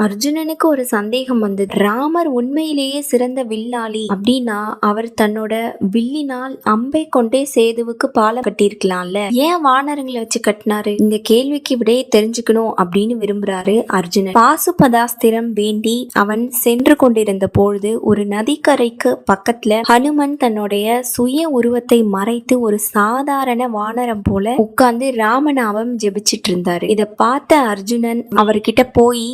அர்ஜுனனுக்கு ஒரு சந்தேகம் வந்தது. ராமர் உண்மையிலேயே சிறந்த வில்லாளி அப்படின்னா அவர் தன்னோட வில்லினால் அம்பை கொண்டே சேதுவுக்கு பாலம் கட்டியிருக்கலாம்ல, ஏன் வானரங்களை வச்சு கட்டினாரு? இந்த கேள்விக்கு விடையை தெரிஞ்சுக்கணும் அப்படின்னு விரும்புறாரு அர்ஜுனன். பாசுபதாஸ்திரம் வேண்டி அவன் சென்று கொண்டிருந்த பொழுது ஒரு நதிக்கரைக்கு பக்கத்துல ஹனுமன் தன்னுடைய சுய உருவத்தை மறைத்து ஒரு சாதாரண வானரம் போல உட்கார்ந்து ராமநாமம் ஜெபிச்சிட்டு இருந்தாரு. இத பார்த்த அர்ஜுனன் அவர்கிட்ட போய்,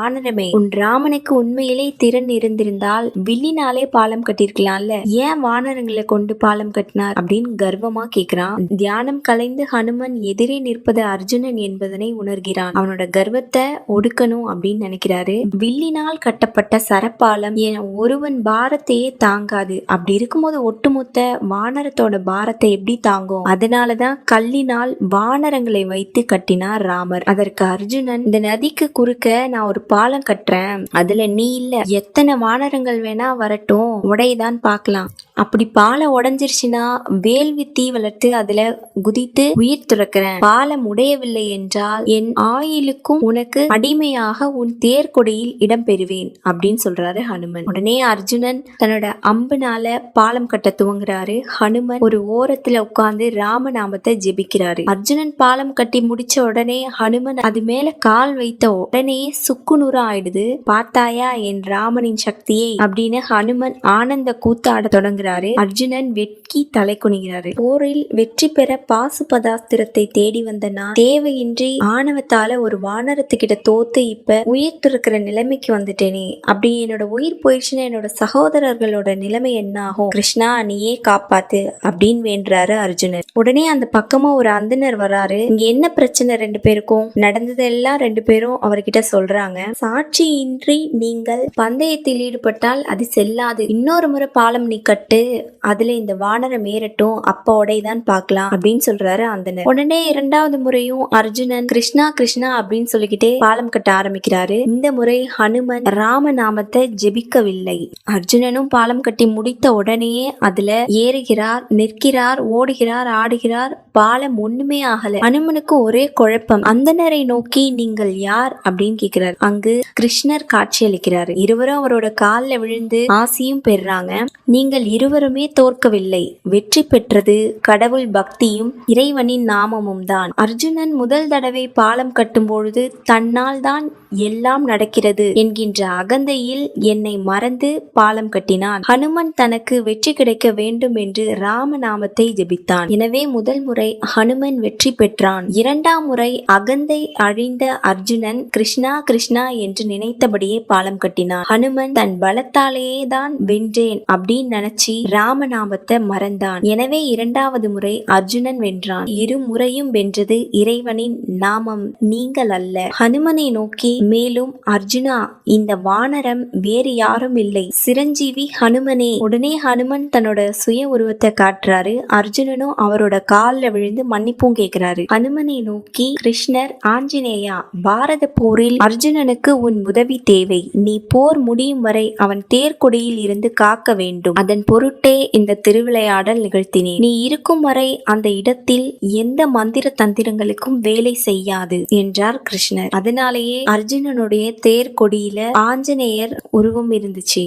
வானரமே, உன் ராமனுக்கு உண்மையிலே திறன் இருந்திருந்தால் வில்லினாலே பாலம் கட்டிருக்கலாம்ல, ஏன் வானரங்களை கொண்டு பாலம் கட்டினார் அப்படின்னு கர்வமா கேக்குறான். தியானம் கலைந்து ஹனுமன் எதிரே நிற்பது அர்ஜுனன் என்பதனை உணர்கிறான். அவனோட கர்வத்தை ஒடுக்கணும் அப்படின்னு நினைக்கிறாரு. வில்லினால் கட்டப்பட்ட சரப்பாலம் என ஒருவன் பாரத்தையே தாங்காது. அப்படி இருக்கும்போது ஒட்டுமொத்த வானரத்தோட பாரத்தை எப்படி தாங்கும்? அதனாலதான் கல்லினால் வானரங்களை வைத்து கட்டினார் ராமர். அதற்கு அர்ஜுனன், இந்த நதிக்கு குறுக்க நான் ஒரு பாலம் கட்டுறேன், அதுல நீ இல்ல, எத்தனை வானரங்கள் வேணா வரட்டும், உடையதான் பார்க்கலாம். அப்படி பாலம் உடைஞ்சிருச்சுன்னா வேள்வி தீ வளர்த்து அதுல குதித்து உயிர் துறக்கிறேன். பாலம் உடையவில்லை என்றால் என் ஆயிலுக்கும் உனக்கு அடிமையாக உன் தேர்கொடியில் இடம் பெறுவேன் அப்படின்னு சொல்றாரு ஹனுமன். உடனே அர்ஜுனன் தன்னோட அம்புனால பாலம் கட்ட துவங்குறாரு. ஹனுமன் ஒரு ஓரத்துல உட்கார்ந்து ராமநாமத்தை ஜெபிக்கிறாரு. அர்ஜுனன் பாலம் கட்டி முடிச்ச உடனே ஹனுமன் அது மேல கால் வைத்த உடனே சுக்குநூறு ஆயிடுது. பார்த்தாயா என் ராமனின் சக்தியை அப்படின்னு ஹனுமன் ஆனந்த கூத்தாட தொடங்குறாரு. அர்ஜுனன் வெட்கி தலை குனிகிறாரு. போரில் வெற்றி பெற பாசுபதாஸ்திரத்தை தேடி வந்த நான் தேவையின்றி ஆணவத்தால ஒரு வானரத்துக்கிட்ட தோத்து இப்ப உயிர் துறக்கிற நிலைமைக்கு வந்துட்டேனே, அப்படி என்னோட உயிர் போயிடுச்சுன்னா என்னோட சகோதரர்களோட நிலைமை என்ன ஆகும்? கிருஷ்ணா, நீயே காப்பாத்து அப்படின்னு வேண்டுறாரு அர்ஜுனன். உடனே அந்த பக்கமா ஒரு அந்தனர் வராரு. இங்க என்ன பிரச்சனை ரெண்டு பேருக்கும்? நடந்ததெல்லாம் ரெண்டு பேரும் அவர்கிட்ட சொல்றாங்க. சாட்சியின்றி நீங்கள் பந்தயத்தில் ஈடுபட்டால் அது செல்லாது. இன்னொரு முறை பாலம் நீ கட்டு, அதுல இந்த வானரம் ஏறட்டும், அப்ப உடையதான் பார்க்கலாம் அப்படின்னு சொல்றாரு அந்தனர். உடனே இரண்டாவது முறையும் அர்ஜுனன் கிருஷ்ணா கிருஷ்ணா அப்படின்னு சொல்லிக்கிட்டே பாலம் கட்ட ஆரம்பிக்கிறாரு. இந்த முறை ஹனுமன் ராமநாமத்தை ஜெபிக்கவில்லை. அர்ஜுனனும் பாலம் கட்டி முடித்த உடனேயே அதுல ஏறுகிறார், நிற்கிறார், ஓடுகிறார், ஆடுகிறார். பாலம் ஒண்ணுமே ஆகல. ஹனுமனுக்கு ஒரே குழப்பம். அந்தனரை நோக்கி, நீங்கள் யார் அப்படின்னு கேட்கிறார். அங்கு கிருஷ்ணர் காட்சி அளிக்கிறாரு. இருவரும் அவரோட காலில் விழுந்து ஆசியும் பெறாங்க. நீங்கள் இருவருமே தோற்கவில்லை, வெற்றி பெற்றது கடவுள் பக்தியும் இறைவனின் நாமமும் தான். அர்ஜுனன் முதல் தடவை பாலம் கட்டும் பொழுது தன்னால் தான் எல்லாம் நடக்கிறது என்கின்ற அகந்தையில் என்னை மறந்து பாலம் கட்டினான். ஹனுமன் தனக்கு வெற்றி கிடைக்க வேண்டும் என்று ராமநாமத்தை ஜெபித்தான். எனவே முதல் முறை ஹனுமன் வெற்றி பெற்றான். இரண்டாம் முறை அகந்தை அழிந்த அர்ஜுனன் கிருஷ்ணா கிருஷ்ணா என்று நினைத்தபடியே பாலம் கட்டினான். ஹனுமன் தன் பலத்தாலேயே தான் வென்றேன் அப்படின்னு நினைச்சு ராமநாமத்தை மறந்தான். எனவே இரண்டாவது முறை அர்ஜுனன் வென்றான். இரு முறையும் வென்றது இறைவனின் நாமம், நீங்கள் அல்ல. ஹனுமனை நோக்கி, மேலும் அர்ஜுனா, இந்த வானரம் வேறு யாரும் இல்லை, சிரஞ்சீவி ஹனுமனே. உடனே ஹனுமன் தன்னோட சுய உருவத்தை காட்டுறாரு. அர்ஜுனனும் அவரோட காலில் விழுந்து மன்னிப்பும் கேட்கிறாரு. ஹனுமனை நோக்கி கிருஷ்ணர், ஆஞ்சநேயா, பாரத போரில் அர்ஜுனனுக்கு உன் உதவி தேவை. நீ போர் முடியும் வரை அவன் தேர்கொடியில் இருந்து காக்க வேண்டும். அதன் பொருட்டே இந்த திருவிளையாடல் நிகழ்த்தினேன். நீ இருக்கும் வரை அந்த இடத்தில் எந்த மந்திர தந்திரங்களுக்கும் வேலை செய்யாது என்றார் கிருஷ்ணர். அதனாலேயே அர்ஜுனனுடைய தேர்கொடியில ஆஞ்சநேயர் உருவம் இருந்துச்சு.